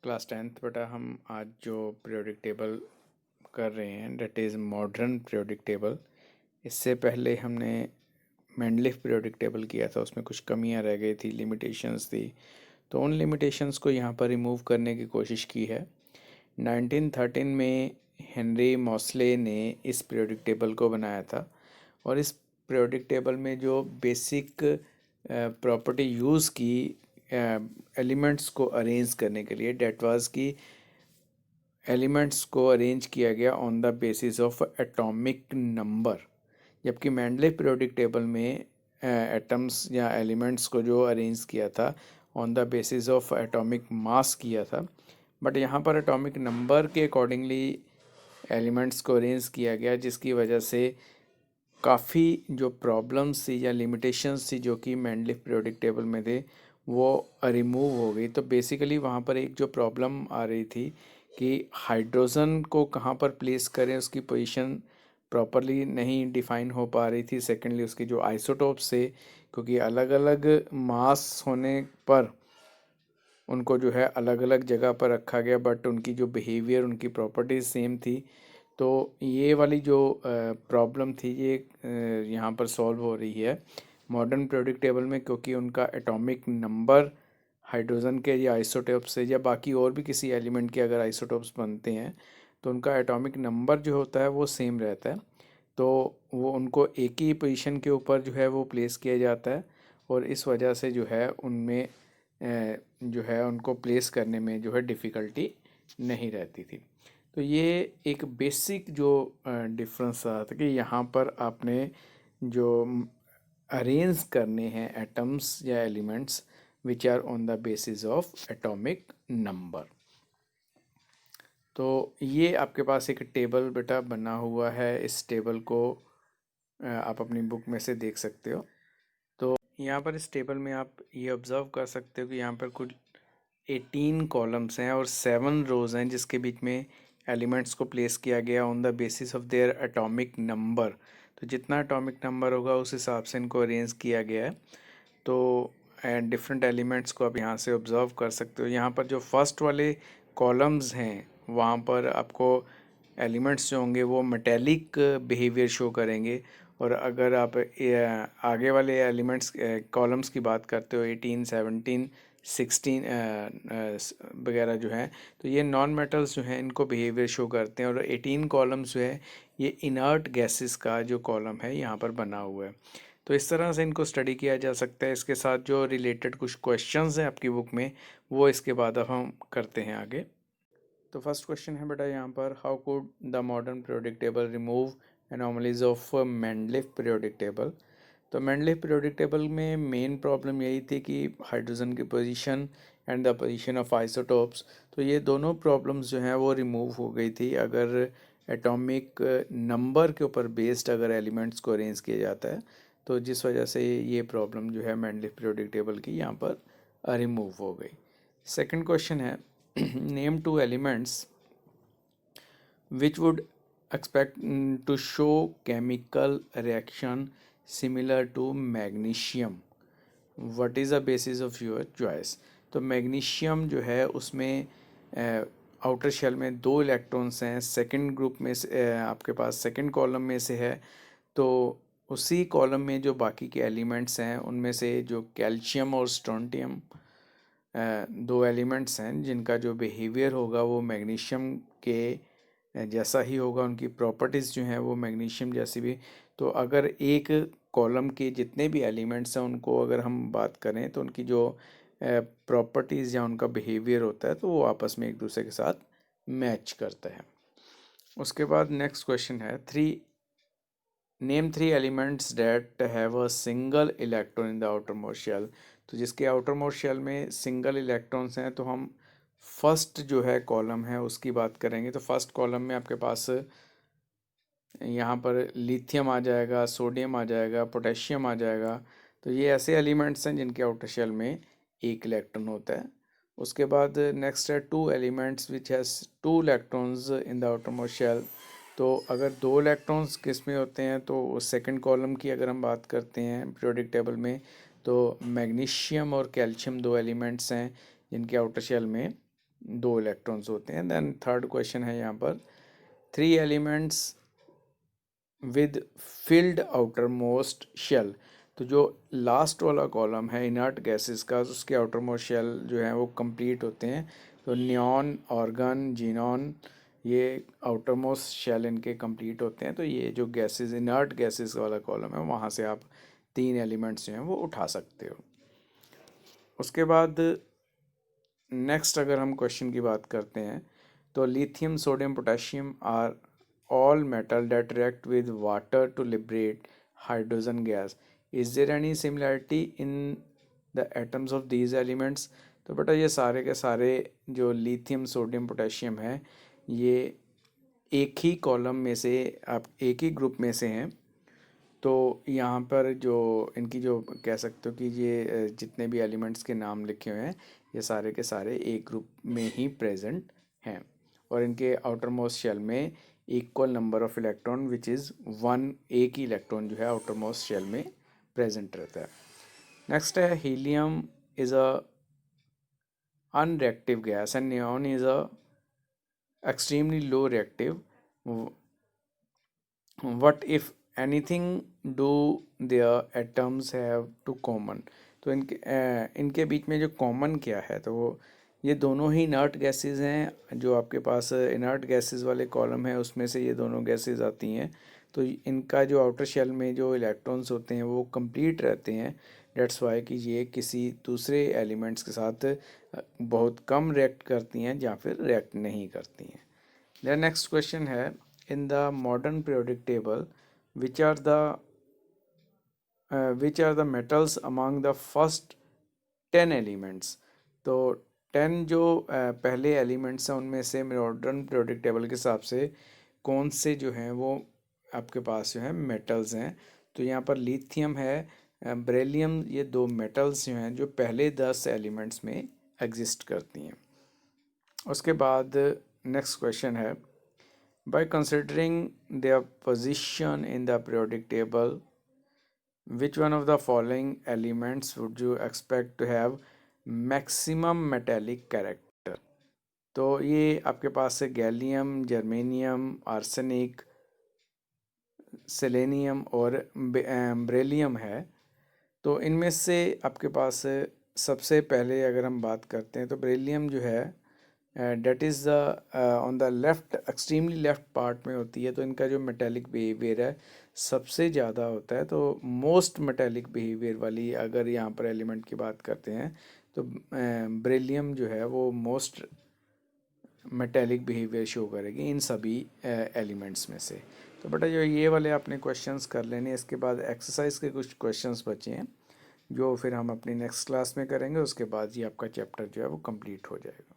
Class 10th बेटा हम आज जो पीरियोडिक टेबल कर रहे हैं that is modern periodic table. इससे पहले हमने मेंडलीफ पीरियोडिक टेबल किया था, उसमें कुछ कमियां रह गई थी, लिमिटेशंस थी। तो उन लिमिटेशंस को यहाँ पर रिमूव करने की कोशिश की है। 1913 में हेनरी मॉसले ने इस पीरियोडिक टेबल को बनाया था और इस पीरियोडिक टेबल में जो बेसिक प्रॉपर्टी यूज़ की एलिमेंट्स को अरेंज करने के लिए, डेट वाज की एलिमेंट्स को अरेंज किया गया on the basis of atomic number. जबकि मेंडलीफ पीरियोडिक टेबल में एटम्स या एलिमेंट्स को जो अरेंज किया था on the basis of atomic mass किया था, बट यहाँ पर एटॉमिक नंबर के अकॉर्डिंगली एलिमेंट्स को अरेंज किया गया, जिसकी वजह से काफ़ी जो प्रॉब्लम्स थी या लिमिटेशंस थी जो कि मेंडलीफ पीरियोडिक टेबल में थे वो रिमूव हो गई। तो बेसिकली वहाँ पर एक जो प्रॉब्लम आ रही थी कि हाइड्रोजन को कहाँ पर प्लेस करें, उसकी पोजीशन प्रॉपरली नहीं डिफाइन हो पा रही थी। सेकेंडली उसके जो आइसोटोप्स थे, क्योंकि अलग अलग मास होने पर उनको जो है अलग अलग जगह पर रखा गया, बट उनकी जो बिहेवियर, उनकी प्रॉपर्टीज़ सेम थी। तो ये वाली जो प्रॉब्लम थी ये यहाँ पर सॉल्व हो रही है मॉडर्न पीरियोडिक टेबल में, क्योंकि उनका एटॉमिक नंबर हाइड्रोजन के या आइसोटोप्स से या बाकी और भी किसी एलिमेंट के अगर आइसोटोप्स बनते हैं तो उनका एटॉमिक नंबर जो होता है वो सेम रहता है। तो वो उनको एक ही पोजीशन के ऊपर जो है वो प्लेस किया जाता है और इस वजह से जो है उनमें जो है उनको प्लेस करने में जो है डिफ़िकल्टी नहीं रहती थी। तो ये एक बेसिक जो डिफरेंस रहा था कि यहाँ पर आपने जो अरेंज करने हैं एटम्स या elements which are on the basis of atomic number. तो ये आपके पास एक टेबल बेटा बना हुआ है, इस टेबल को आप अपनी बुक में से देख सकते हो। तो यहाँ पर इस टेबल में आप ये ऑब्ज़र्व कर सकते हो कि यहाँ पर कुछ 18 कॉलम्स हैं और 7 रोज़ हैं, जिसके बीच में एलिमेंट्स को प्लेस किया गया on the basis of their atomic number. तो जितना एटॉमिक नंबर होगा उस हिसाब से इनको अरेंज किया गया है। तो डिफरेंट एलिमेंट्स को आप यहाँ से ऑब्ज़र्व कर सकते हो। यहाँ पर जो फर्स्ट वाले कॉलम्स हैं वहाँ पर आपको एलिमेंट्स जो होंगे वो मेटेलिक बिहेवियर शो करेंगे, और अगर आप आगे वाले एलिमेंट्स कॉलम्स की बात करते हो 18, 17, 16 वगैरह जो हैं, तो ये नॉन मेटल्स जो हैं इनको बिहेवियर शो करते हैं। और 18 कॉलम्स जो है ये इनर्ट गैसेस का जो कॉलम है यहाँ पर बना हुआ है। तो इस तरह से इनको स्टडी किया जा सकता है। इसके साथ जो रिलेटेड कुछ क्वेश्चंस हैं आपकी बुक में वो इसके बाद अब हम करते हैं आगे। तो फर्स्ट क्वेश्चन है बेटा यहाँ पर, how could the modern periodic table remove anomalies of Mendeleev periodic table. तो मेंडलीफ पीरियोडिक टेबल में मेन प्रॉब्लम यही थी कि हाइड्रोजन की position and the position of isotopes, तो ये दोनों प्रॉब्लम्स जो हैं वो रिमूव हो गई थी अगर एटॉमिक नंबर के ऊपर बेस्ड अगर एलिमेंट्स को अरेंज किया जाता है। तो जिस वजह से ये प्रॉब्लम जो है मेंडलीफ पीरियोडिक टेबल की यहाँ पर रिमूव हो गई। सेकंड क्वेश्चन है, name two elements which would expect to show chemical reaction similar to magnesium. What is the basis of your choice? तो मैग्नीशियम जो है उसमें आउटर शेल में 2 इलेक्ट्रॉन्स हैं, सेकंड ग्रुप में से आपके पास सेकंड कॉलम में से है। तो उसी कॉलम में जो बाकी के एलिमेंट्स हैं उनमें से जो कैल्शियम और स्ट्रोंटियम 2 एलिमेंट्स हैं जिनका जो बिहेवियर होगा वो मैग्नीशियम के जैसा ही होगा, उनकी प्रॉपर्टीज़ जो हैं वो मैग्नीशियम जैसी भी। तो अगर एक कॉलम के जितने भी एलिमेंट्स हैं उनको अगर हम बात करें तो उनकी जो प्रॉपर्टीज़ या उनका बिहेवियर होता है तो वो आपस में एक दूसरे के साथ मैच करता है। उसके बाद नेक्स्ट क्वेश्चन है, name 3 elements that have a single electron in the outermost shell. तो जिसके आउटर मोस्ट शेल में सिंगल इलेक्ट्रॉन्स हैं तो हम फर्स्ट जो है कॉलम है उसकी बात करेंगे। तो फर्स्ट कॉलम में आपके पास यहाँ पर लिथियम आ जाएगा, सोडियम आ जाएगा, पोटेशियम आ जाएगा। तो ये ऐसे एलिमेंट्स हैं जिनके आउटर शेल में एक इलेक्ट्रॉन होता है। उसके बाद नेक्स्ट है 2 elements which has 2 electrons in the outermost shell. तो अगर 2 इलेक्ट्रॉन्स किस में होते हैं तो सेकंड कॉलम की अगर हम बात करते हैं पीरियोडिक टेबल में तो मैग्नीशियम और कैल्शियम 2 एलिमेंट्स हैं जिनके आउटर शेल में 2 इलेक्ट्रॉन्स होते हैं। देन थर्ड क्वेश्चन है यहाँ पर 3 elements with filled outermost shell. तो जो लास्ट वाला कॉलम है इनर्ट गैसेस का, उसके आउटर मोस्ट शेल जो है वो कंप्लीट होते हैं। तो नियॉन, ऑर्गन, जीनॉन, ये आउटर मोस्ट शेल इनके कंप्लीट होते हैं। तो ये जो गैसेस, इनर्ट गैसेस वाला कॉलम है, वहाँ से आप 3 एलिमेंट्स जो हैं वो उठा सकते हो। उसके बाद नेक्स्ट अगर हम क्वेश्चन की बात करते हैं तो lithium, sodium, potassium are all metal that react with water to liberate hydrogen gas. Is there any similarity in the atoms of these elements? तो बेटा ये सारे के सारे जो लिथियम, सोडियम, पोटेशियम है, ये एक ही कॉलम में से, आप एक ही ग्रुप में से हैं। तो यहाँ पर जो इनकी जो कह सकते हो कि ये जितने भी एलिमेंट्स के नाम लिखे हुए हैं, ये सारे के सारे एक ग्रुप में ही प्रेजेंट हैं। और इनके आउटर मोस्ट शेल में equal number of electron which is 1, एक ही इलेक्ट्रॉन जो है आउटर मोस्ट शेल में प्रेजेंट रहता है। नेक्स्ट है helium is a unreactive gas and neon is a extremely low reactive. what if anything do their atoms have to common? तो इनके बीच में जो कॉमन क्या है, तो वो ये दोनों ही इनर्ट गैसेस हैं। जो आपके पास इनर्ट गैसेस वाले कॉलम है उसमें से ये दोनों गैसेस आती हैं। तो इनका जो आउटर शेल में जो इलेक्ट्रॉन्स होते हैं वो कंप्लीट रहते हैं। डेट्स वाई कि ये किसी दूसरे एलिमेंट्स के साथ बहुत कम रिएक्ट करती हैं या फिर रिएक्ट नहीं करती हैं। देन नेक्स्ट क्वेश्चन है in the modern periodic table which are the metals among the first 10 elements। तो 10 जो पहले एलिमेंट्स हैं उनमें से मॉडर्न पीरियोडिक टेबल के हिसाब से कौन से जो हैं वो आपके पास जो है मेटल्स हैं। तो यहाँ पर लिथियम है, बेरिलियम, ये 2 मेटल्स जो हैं जो पहले 10 एलिमेंट्स में एग्जिस्ट करती हैं। उसके बाद नेक्स्ट क्वेश्चन है by considering their position in the periodic table, which one of the following elements would you expect to have maximum metallic character? तो ये आपके पास है गैलियम, जर्मेनियम, आर्सेनिक, सेलेनियम और बेरिलियम है। तो इनमें से आपके पास सबसे पहले अगर हम बात करते हैं तो बेरिलियम जो है that is the on the left, extremely left part में होती है। तो इनका जो मेटेलिक बिहेवियर है सबसे ज़्यादा होता है। तो मोस्ट मेटेलिक बिहेवियर वाली अगर यहाँ पर एलिमेंट की बात करते हैं तो बेरिलियम जो है वो मोस्ट मेटेलिक बिहेवियर शो करेगी इन सभी एलिमेंट्स में से। तो बेटा जो ये वाले आपने क्वेश्चंस कर लेने, इसके बाद एक्सरसाइज के कुछ क्वेश्चंस बचे हैं जो फिर हम अपनी नेक्स्ट क्लास में करेंगे। उसके बाद ही आपका चैप्टर जो है वो कंप्लीट हो जाएगा।